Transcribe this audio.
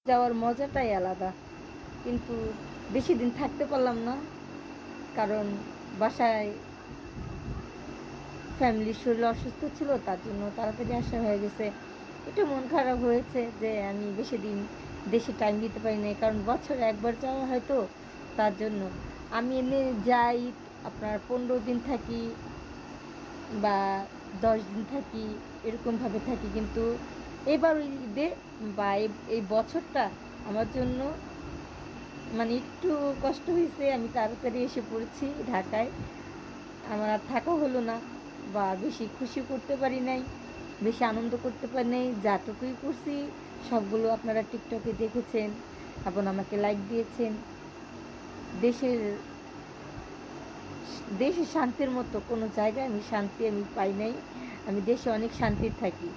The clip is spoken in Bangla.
যাওয়ার মজাটাই আলাদা। কিন্তু বেশি দিন থাকতে পারলাম না, কারণ বাসায় ফ্যামিলির শরীর অসুস্থ ছিল, তার জন্য তাড়াতাড়ি আসা হয়ে গেছে। একটু মন খারাপ হয়েছে যে আমি বেশি দিন দেশে টাইম দিতে পারি নাই, কারণ বছরে একবার যাওয়া হয় তো, তার জন্য। আমি এমনি যাই আপনার 15 দিন থাকি বা 10 দিন থাকি, এরকমভাবে থাকি। কিন্তু এবার ওই ঈদে বা এই বছরটা আমার জন্য মানে একটু কষ্ট হয়েছে। আমি তাড়াতাড়ি এসে পড়েছি ঢাকায়, আমার আর থাকা হলো না, বা বেশি খুশি করতে পারি নাই, বেশি আনন্দ করতে পারি নাই। যাটুকুই করছি সবগুলো আপনারা টিকটকে দেখেছেন এবং আমাকে লাইক দিয়েছেন। দেশের দেশে শান্তির মতো কোনো জায়গায় আমি শান্তি পাই নাই। আমি দেশে অনেক শান্তির থাকি।